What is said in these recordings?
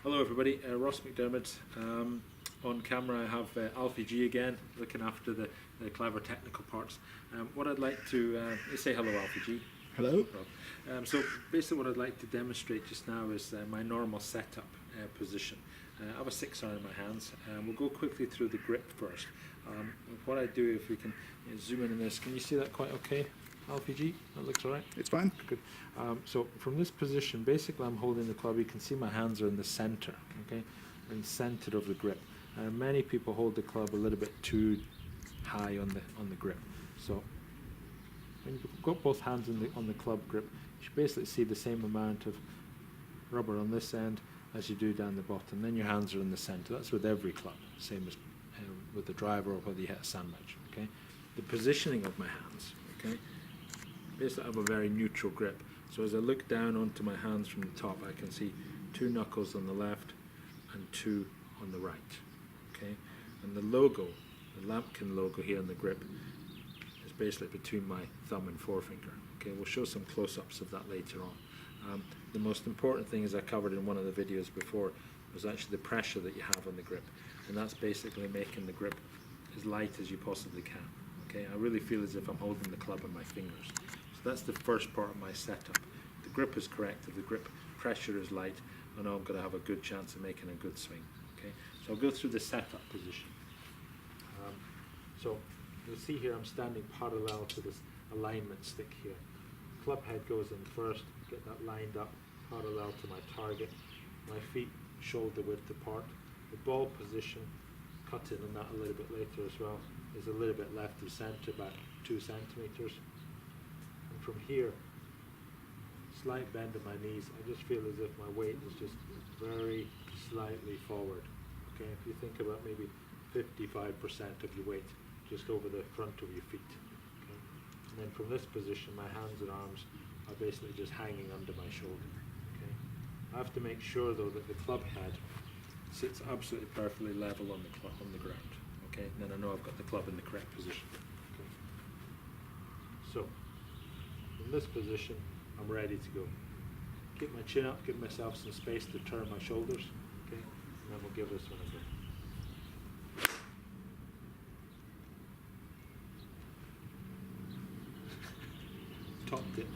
Hello everybody, Ross McDermid. On camera I have Alfie G again, looking after the clever technical parts. What I'd like to, say hello Alfie G. Hello. So basically what I'd like to demonstrate just now is my normal setup position. I have a 6-iron in my hands. We'll go quickly through the grip first. What I do, if we can zoom in on this, can you see that quite okay? Alfie G, that looks alright? It's fine. Good. So from this position, basically I'm holding the club. You can see my hands are in the center, okay? In the center of the grip. Many people hold the club a little bit too high on the grip. So when you've got both hands on the club grip, you should basically see the same amount of rubber on this end as you do down the bottom. Then your hands are in the center. That's with every club, same as with the driver or whether you hit a sandwich, okay? The positioning of my hands, okay? Basically I have a very neutral grip. So as I look down onto my hands from the top, I can see 2 knuckles on the left and 2 on the right, okay? And the logo, the lambkin logo here on the grip, is basically between my thumb and forefinger, okay? We'll show some close-ups of that later on. The most important thing, as I covered in one of the videos before, was actually the pressure that you have on the grip. And that's basically making the grip as light as you possibly can, okay? I really feel as if I'm holding the club in my fingers. So that's the first part of my setup. The grip is correct, if the grip pressure is light, I know I'm going to have a good chance of making a good swing. Okay, so I'll go through the setup position. So you'll see here I'm standing parallel to this alignment stick here. Club head goes in first, get that lined up parallel to my target. My feet shoulder width apart. The ball position, cut in on that a little bit later as well, is a little bit left of center, about 2 centimeters. And from here, slight bend of my knees. I just feel as if my weight is just very slightly forward. Okay, if you think about maybe 55% of your weight just over the front of your feet. Okay, and then from this position, my hands and arms are basically just hanging under my shoulder. Okay, I have to make sure though that the club head sits absolutely perfectly level on the ground. Okay, and then I know I've got the club in the correct position. Okay, so from this position, I'm ready to go. Keep my chin up, give myself some space to turn my shoulders, okay? And then we'll give this one a go. Topped it.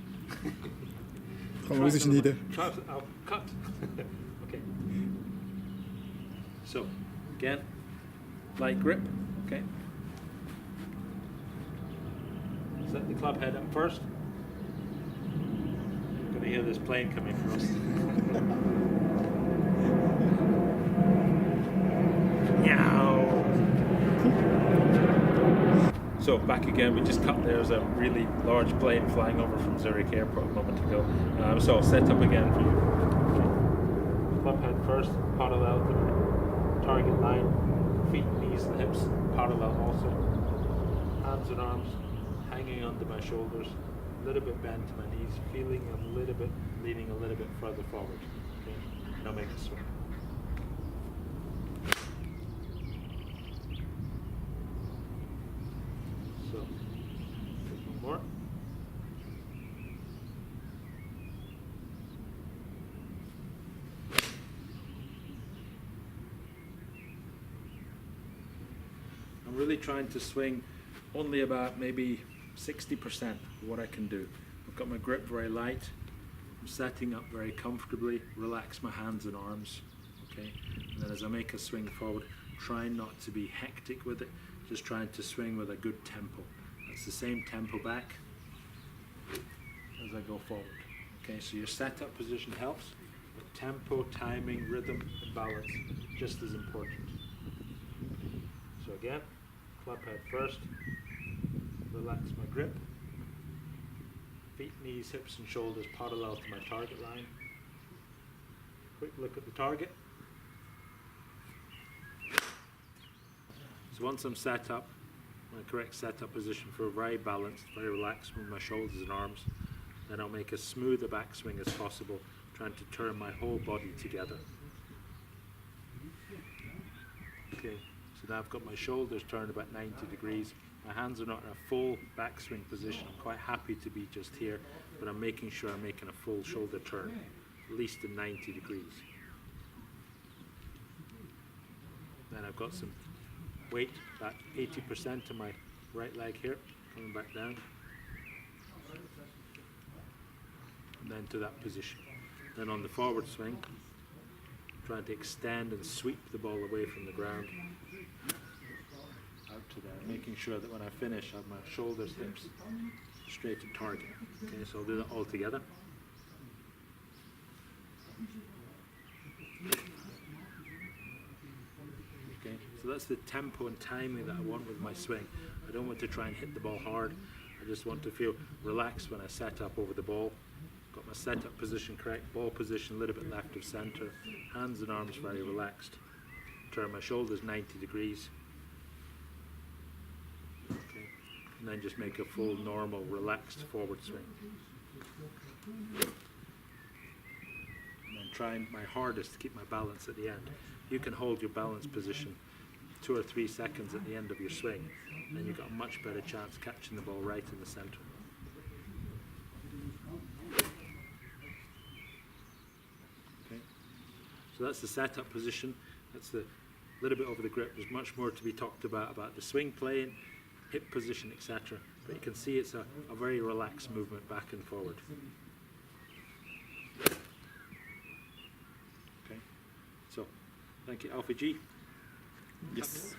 Gaan we eens genieten. I'll cut. Okay. So, again, light grip, okay? Set the club head up first. I hear this plane coming for us. So back again, we just cut. There's a really large plane flying over from Zurich Airport a moment ago. So I'll set up again for you. Okay. Club head first, parallel to the target line. Feet, knees and hips parallel also. Hands and arms hanging under my shoulders. A little bit bent to my knees, feeling a little bit, leaning a little bit further forward. Okay, now make a swing. So, one more. I'm really trying to swing only about maybe 60% of what I can do. I've got my grip very light. I'm setting up very comfortably. Relax my hands and arms. Okay, and then as I make a swing forward, trying not to be hectic with it. Just trying to swing with a good tempo. That's the same tempo back as I go forward. Okay, so your setup position helps, but tempo, timing, rhythm, and balance just as important. So again, club head first. Relax my grip. Feet, knees, hips and shoulders parallel to my target line. Quick look at the target. So once I'm set up, my correct setup position for a very balanced, very relaxed with my shoulders and arms, then I'll make as smooth a backswing as possible, trying to turn my whole body together. Okay, so now I've got my shoulders turned about 90 degrees. My hands are not in a full backswing position. I'm quite happy to be just here, but I'm making sure I'm making a full shoulder turn, at least in 90 degrees. Then I've got some weight, about 80% to my right leg here, coming back down. And then to that position. Then on the forward swing, trying to extend and sweep the ball away from the ground. Out to there, making sure that when I finish, I have my shoulders, hips straight to target. Okay, so I'll do that all together. Okay, so that's the tempo and timing that I want with my swing. I don't want to try and hit the ball hard. I just want to feel relaxed when I set up over the ball. Got my setup position correct, ball position a little bit left of center, hands and arms very relaxed. Turn my shoulders 90 degrees. Okay, and then just make a full, normal, relaxed forward swing. And then trying my hardest to keep my balance at the end. You can hold your balance position 2 or 3 seconds at the end of your swing, and you've got a much better chance catching the ball right in the center. Okay, so that's the setup position. That's the little bit over the grip. There's much more to be talked about the swing playing, hip position, etc. But you can see it's a very relaxed movement back and forward. Okay, so thank you, Alpha G. Yes.